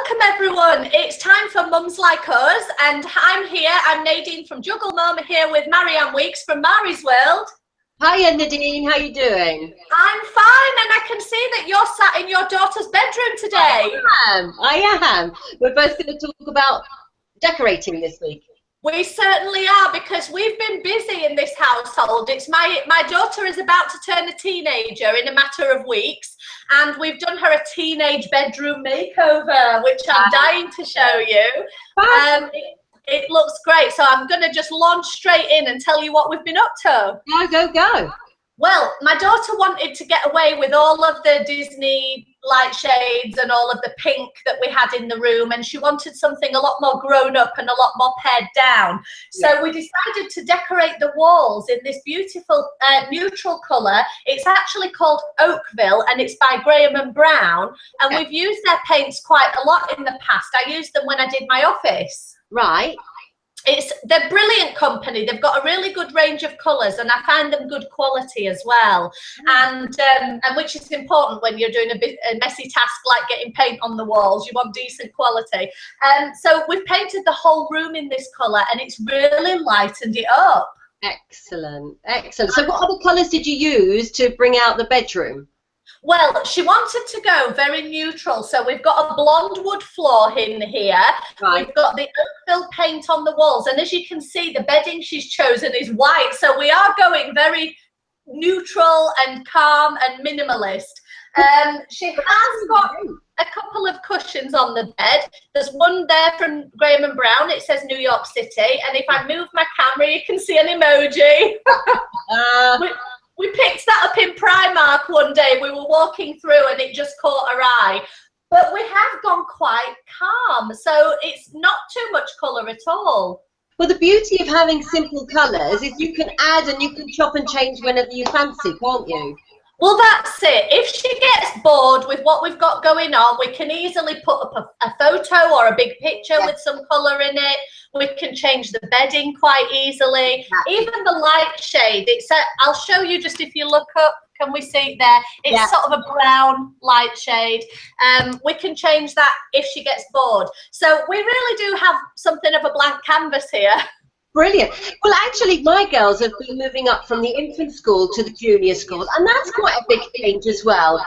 Welcome everyone, it's time for Mums Like Us, and I'm here, I'm Nadine from Juggle Mum, here with Marianne Weeks from Mari's World. Hiya Nadine, how you doing? I'm fine, and I can see that you're sat in your daughter's bedroom today. I am. We're both going to talk about decorating this week. We certainly are, because we've been busy in this household. It's my daughter is about to turn a teenager in a matter of weeks, and we've done her a teenage bedroom makeover, which I'm dying to show you. It looks great, so I'm going to just launch straight in and tell you what we've been up to. Go. Well, my daughter wanted to get away with all of the Disney light shades and all of the pink that we had in the room, and she wanted something a lot more grown up and a lot more pared down. So we decided to decorate the walls in this beautiful neutral colour. It's actually called Oakville, and it's by Graham and Brown, and we've used their paints quite a lot in the past. I used them when I did my office. Right. They're brilliant company. They've got a really good range of colours, and I find them good quality as well. And which is important when you're doing a messy task like getting paint on the walls. You want decent quality. So we've painted the whole room in this colour, and it's really lightened it up. Excellent. So what other colours did you use to bring out the bedroom? Well, she wanted to go very neutral, so we've got a blonde wood floor in here. Right. We've got the Oakville paint on the walls, and as you can see, the bedding she's chosen is white, so we are going very neutral and calm and minimalist. She has got a couple of cushions on the bed. There's one there from Graham and Brown. It says New York City, and if I move my camera, you can see an emoji. We picked that up in Primark one day. We were walking through and it just caught our eye. But we have gone quite calm, so it's not too much colour at all. Well, the beauty of having simple colours is you can add and you can chop and change whenever you fancy, can't you? Well, that's it. If she gets bored with what we've got going on, we can easily put up a photo or a big picture with some colour in it. We can change the bedding quite easily. Even the light shade. I'll show you just if you look up. Can we see it there? It's sort of a brown light shade. We can change that if she gets bored. So we really do have something of a blank canvas here. Brilliant. Well, actually, my girls have been moving up from the infant school to the junior school, and that's quite a big change as well.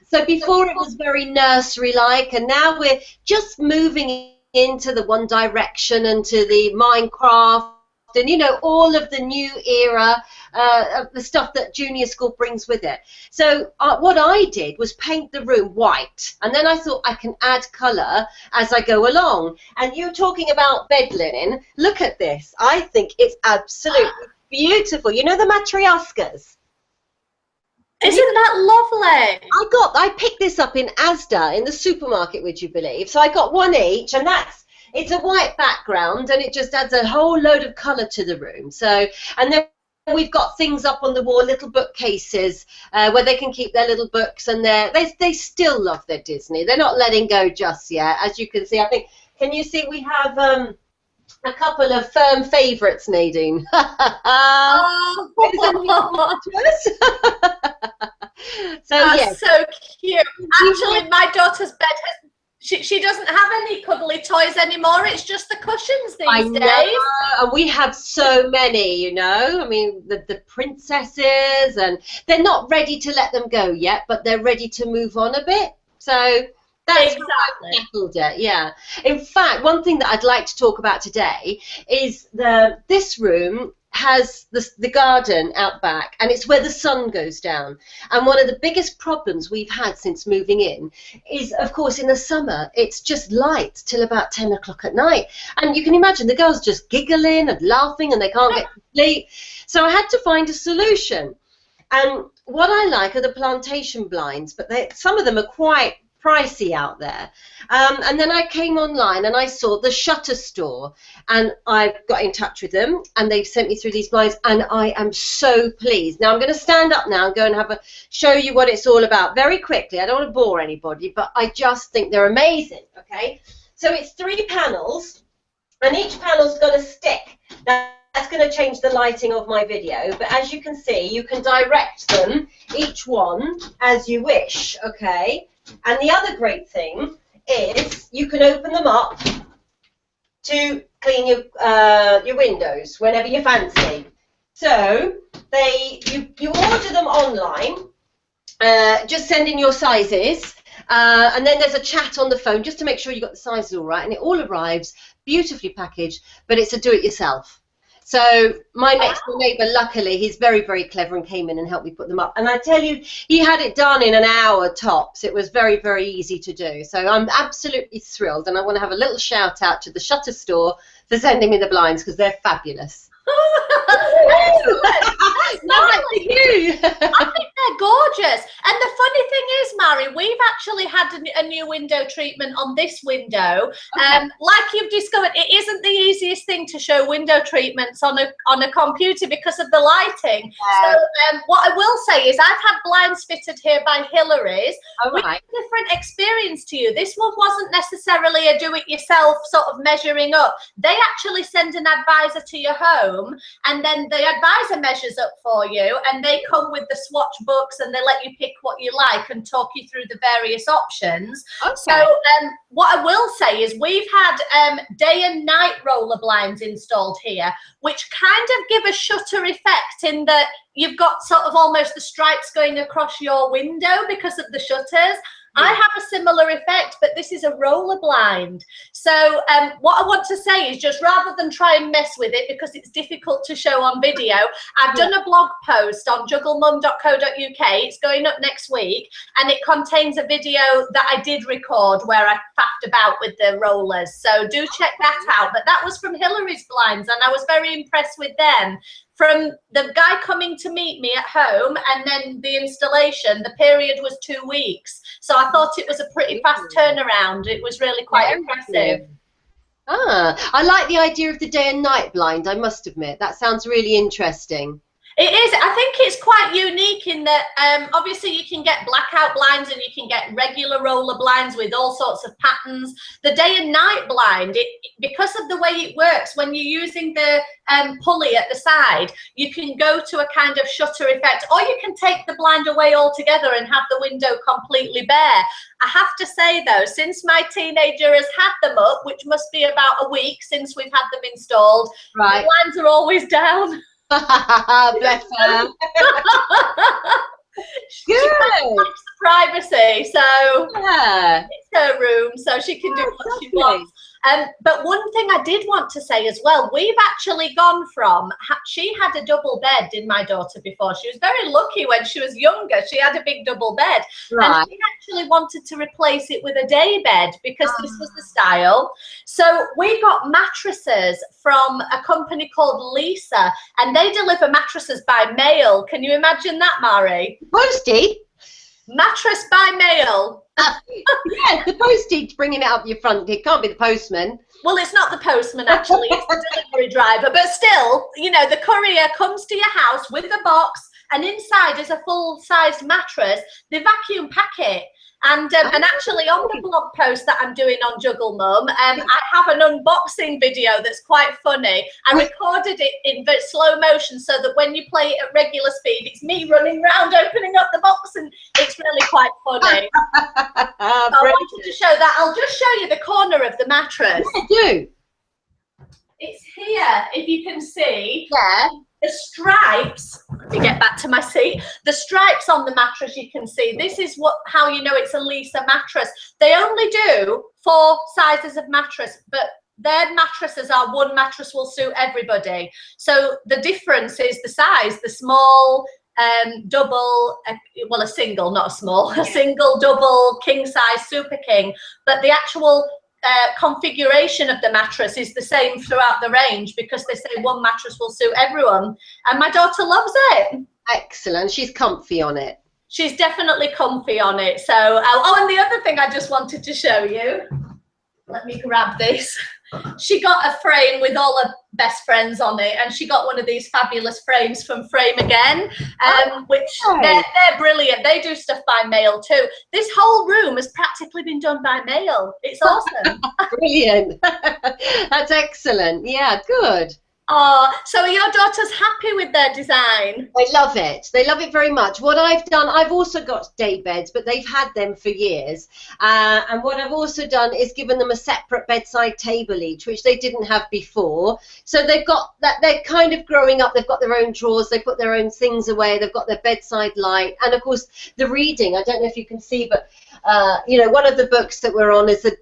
So before it was very nursery-like, and now we're just moving into the One Direction and to the Minecraft and, you know, all of the new era of the stuff that junior school brings with it. So what I did was paint the room white, and then I thought I can add colour as I go along. And you're talking about bed linen. Look at this. I think it's absolutely beautiful. You know the Mattresses? Isn't that lovely? I picked this up in Asda in the supermarket, would you believe? So I got one each, and it's a white background, and it just adds a whole load of colour to the room. So, and then we've got things up on the wall, little bookcases where they can keep their little books, and they still love their Disney. They're not letting go just yet, as you can see. I think, can you see we have a couple of firm favourites, Nadine? So that's so cute. Actually, my daughter's bed has. She doesn't have any cuddly toys anymore. It's just the cushions these days. And we have so many, you know. I mean, the princesses, and they're not ready to let them go yet, but they're ready to move on a bit. So that's how I tackled it, yeah. In fact, one thing that I'd like to talk about today is this room has the garden out back, and it's where the sun goes down. And one of the biggest problems we've had since moving in is, of course, in the summer, it's just light till about 10 o'clock at night. And you can imagine the girls just giggling and laughing, and they can't get to sleep. So I had to find a solution. And what I like are the plantation blinds, but some of them are quite pricey out there. And then I came online and I saw the Shutter Store, and I got in touch with them, and they've sent me through these blinds, and I am so pleased. Now I'm going to stand up now and go and show you what it's all about very quickly. I don't want to bore anybody, but I just think they're amazing. Okay, so it's 3 panels, and each panel's got a stick. Now, that's going to change the lighting of my video, but as you can see, you can direct them, each one, as you wish, okay? And the other great thing is you you can open them up to clean your windows whenever you fancy. So you order them online, just send in your sizes, and then there's a chat on the phone just to make sure you got the sizes all right, and it all arrives beautifully packaged, but it's a do-it-yourself. So my next door neighbour, luckily, he's very, very clever and came in and helped me put them up. And I tell you, he had it done in an hour tops. It was very, very easy to do. So I'm absolutely thrilled. And I want to have a little shout out to the Shutter store for sending me the blinds because they're fabulous. I think they're gorgeous. And the funny thing is, Mary, we've actually had a new window treatment on this window. Like you've discovered, it isn't the easiest thing to show window treatments on a computer because of the lighting. So what I will say is I've had blinds fitted here by Hillary's. With a different experience to you. This one wasn't necessarily a do-it-yourself sort of measuring up. They actually send an advisor to your home, and then the advisor measures up for you, and they come with the swatch books and they let you pick what you like and talk you through the various options. So what I will say is we've had day and night roller blinds installed here, which kind of give a shutter effect in that you've got sort of almost the stripes going across your window because of the shutters. I have a similar effect, but this is a roller blind. So what I want to say is just rather than try and mess with it because it's difficult to show on video, I've done a blog post on jugglemum.co.uk. It's going up next week, and it contains a video that I did record where I faffed about with the rollers. So do check that out. But that was from Hillary's blinds, and I was very impressed with them. From the guy coming to meet me at home and then the installation, the period was 2 weeks. So I thought it was a pretty fast turnaround. It was really quite impressive. I like the idea of the day and night blind, I must admit. That sounds really interesting. It is. I think it's quite unique in that obviously you can get blackout blinds and you can get regular roller blinds with all sorts of patterns. The day and night blind, because of the way it works, when you're using the pulley at the side, you can go to a kind of shutter effect, or you can take the blind away altogether and have the window completely bare. I have to say though, since my teenager has had them up, which must be about a week since we've had them installed, the blinds are always down. Bless her. She likes privacy, so it's her room, so she can do what she wants. But one thing I did want to say as well, we've actually gone from, she had a double bed in my daughter before. She was very lucky when she was younger. She had a big double bed. And she actually wanted to replace it with a day bed because this was the style. So we got mattresses from a company called Lisa, and they deliver mattresses by mail. Can you imagine that, Mari? Postie? Mattress by mail. Yeah, the postie bringing it up your front. It can't be the postman. Well, it's not the postman, actually. It's the delivery driver. But still, you know, the courier comes to your house with a box, and inside is a full-sized mattress. They vacuum pack it. And actually, on the blog post that I'm doing on Juggle Mum, I have an unboxing video that's quite funny. I recorded it in slow motion so that when you play it at regular speed, it's me running around opening up the box, and it's really quite funny. So I wanted to show that. I'll just show you the corner of the mattress. Yeah, do. It's here, if you can see. Yeah. The stripes, let me get back to my seat. The stripes on the mattress, you can see. This is how you know it's a Lisa mattress. They only do 4 sizes of mattress, but their mattresses are one mattress will suit everybody. So the difference is the size, the small, double, well, a single, not a small, a single, double, king size, super king, but the actual configuration of the mattress is the same throughout the range because they say one mattress will suit everyone, and my daughter loves it. Excellent. She's comfy on it. She's definitely comfy on it. So oh, and the other thing I just wanted to show you, let me grab this. She got a frame with all her best friends on it, and she got one of these fabulous frames from Frame Again, which they're brilliant. They do stuff by mail too. This whole room has practically been done by mail. It's awesome. Brilliant. That's excellent. Yeah, good. Oh, so are your daughters happy with their design? They love it. They love it very much. What I've done, I've also got day beds, but they've had them for years. And what I've also done is given them a separate bedside table each, which they didn't have before. So they've got that, they're kind of growing up. They've got their own drawers. They put their own things away. They've got their bedside light. And of course, the reading, I don't know if you can see, but, you know, one of the books that we're on is the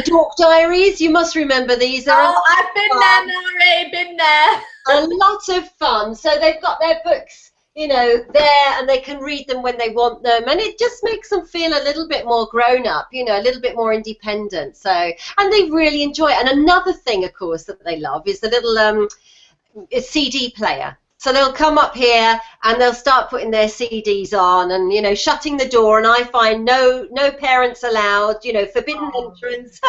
Dork Diaries. You must remember these. Oh, I've been there, Mary, been there. A lot of fun. So they've got their books, you know, there, and they can read them when they want them, and it just makes them feel a little bit more grown up, you know, a little bit more independent. So, and they really enjoy it. And another thing, of course, that they love is the little CD player. So they'll come up here and they'll start putting their CDs on and, you know, shutting the door, and I find no parents allowed, you know, forbidden entrance.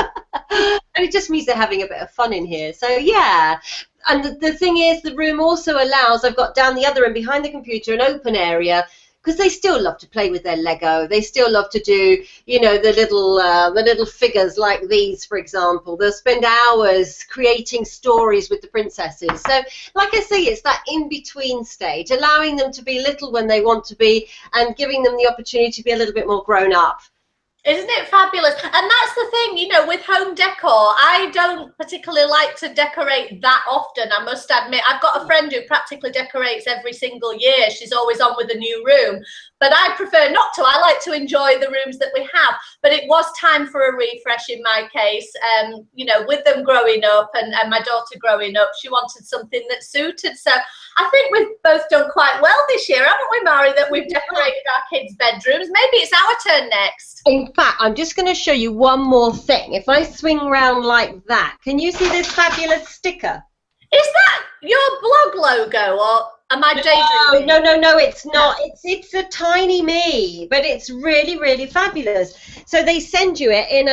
And it just means they're having a bit of fun in here. So, yeah. And the thing is, the room also allows, I've got down the other end behind the computer an open area, because they still love to play with their Lego. They still love to do, you know, the little figures like these, for example. They'll spend hours creating stories with the princesses. So, like I say, it's that in-between stage, allowing them to be little when they want to be and giving them the opportunity to be a little bit more grown up. Isn't it fabulous? And that's the thing, you know, with home decor, I don't particularly like to decorate that often, I must admit. I've got a friend who practically decorates every single year. She's always on with a new room. But I prefer not to. I like to enjoy the rooms that we have. But it was time for a refresh in my case. You know, with them growing up and my daughter growing up, she wanted something that suited. So I think we've both done quite well this year, haven't we, Mari, that we've decorated our kids' bedrooms. Maybe it's our turn next. In fact, I'm just going to show you one more thing. If I swing around like that, can you see this fabulous sticker? Is that your blog logo, or am I daydreaming? No, it's not. It's a tiny me, but it's really, really fabulous. So they send you it in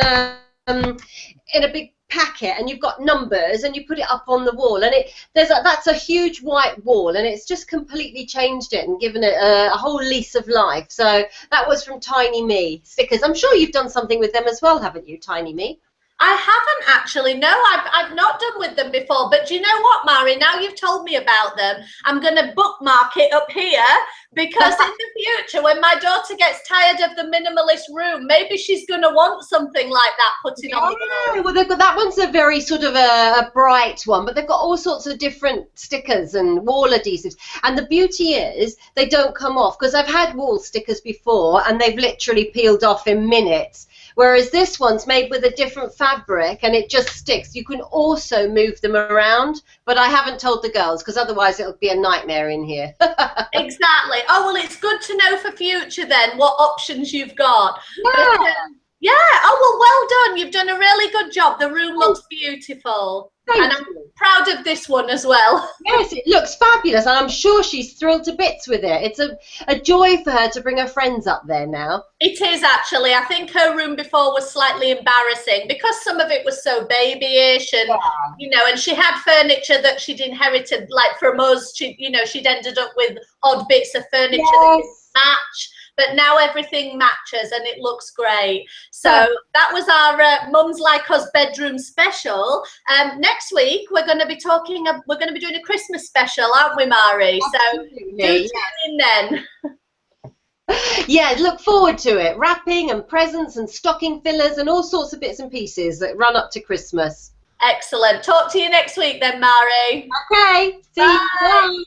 a big packet, and you've got numbers, and you put it up on the wall, and that's a huge white wall, and it's just completely changed it and given it a whole lease of life. So that was from Tiny Me stickers. I'm sure you've done something with them as well, haven't you, Tiny Me? I haven't actually. No, I've not done with them before. But do you know what, Mari? Now you've told me about them, I'm going to bookmark it up here, because in the future, when my daughter gets tired of the minimalist room, maybe she's going to want something like that putting on the wall. Well, they've got, that one's a very sort of a bright one, but they've got all sorts of different stickers and wall adhesives. And the beauty is they don't come off, because I've had wall stickers before and they've literally peeled off in minutes. Whereas this one's made with a different fabric and it just sticks. You can also move them around, but I haven't told the girls because otherwise it'll be a nightmare in here. Exactly. Oh, well, it's good to know for future then what options you've got. Yeah. But, yeah. Oh, well done. You've done a really good job. The room looks beautiful. Thank and you. I'm proud of this one as well. Yes, it looks fabulous, and I'm sure she's thrilled to bits with it. It's a joy for her to bring her friends up there now. It is actually. I think her room before was slightly embarrassing because some of it was so babyish, and you know, and she had furniture that she'd inherited, like from us. She'd ended up with odd bits of furniture that didn't match. But now everything matches and it looks great. So that was our Mums Like Us bedroom special. Next week we're going to be doing a Christmas special, aren't we, Mari? Absolutely. So do tune in then. Yeah, look forward to it. Wrapping and presents and stocking fillers and all sorts of bits and pieces that run up to Christmas. Excellent. Talk to you next week then, Mari. Okay. See you. Bye.